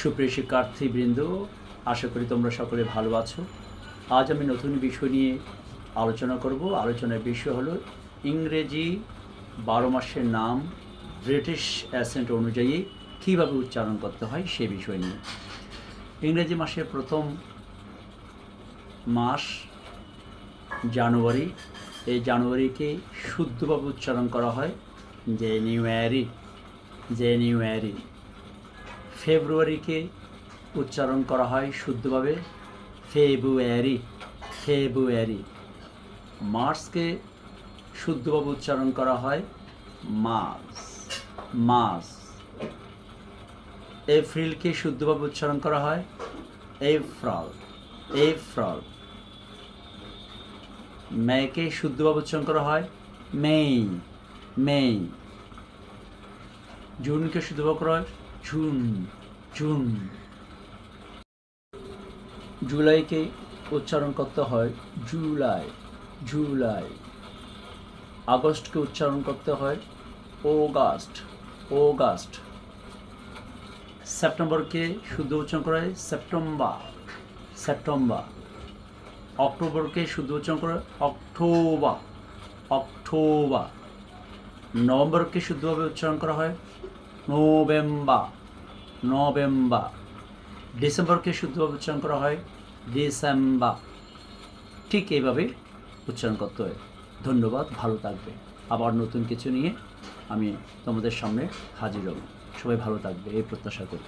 সুপ্রিয় শিক্ষার্থীবৃন্দ, আশা করি তোমরা সকলে ভালো আছো। আজ আমি নতুন বিষয় নিয়ে আলোচনা করব। আলোচনার বিষয় হলো ইংরেজি 12 মাসের নাম ব্রিটিশ অ্যাসেন্ট অনুযায়ী কীভাবে উচ্চারণ করতে হয় সে বিষয় নিয়ে। ইংরেজি মাসের প্রথম মাস জানুয়ারি। এই জানুয়ারিকে শুদ্ধভাবে উচ্চারণ করা হয় জানুয়ারি। জানুয়ারি। ফেব্রুয়ারিকে উচ্চারণ করা হয় শুদ্ধভাবে ফেব্রুয়ারি। ফেব্রুয়ারি। মার্চকে শুদ্ধভাবে উচ্চারণ করা হয় মার্চ। মার্চ। এপ্রিলকে শুদ্ধভাবে উচ্চারণ করা হয় এপ্রিল। এপ্রিল। মেকে শুদ্ধভাবে উচ্চারণ করা হয় মে। মে। জুনকে শুদ্ধভাবে করা হয় জুন। জুন। জুলাইকে উচ্চারণ করতে হয় জুলাই। জুলাই। আগস্টকে উচ্চারণ করতে হয় অগাস্ট। অগাস্ট। সেপ্টেম্বরকে শুদ্ধ উচ্চারণ করা হয় সেপ্টেম্বর। সেপ্টেম্বর। অক্টোবরকে শুদ্ধ উচ্চারণ করা হয় অক্টোবর। অক্টোবর। নভেম্বরকে শুদ্ধভাবে উচ্চারণ করা হয় নভেম্বর। নভেম্বর। ডিসেম্বরকে শুদ্ধভাবে উচ্চারণ করা হয় ডিসেম্বর। ঠিক এইভাবে উচ্চারণ করতে হয়। ধন্যবাদ, ভালো থাকবে। আবার নতুন কিছু নিয়ে আমি তোমাদের সামনে হাজির হব। সবাই ভালো থাকবে এই প্রত্যাশা করি।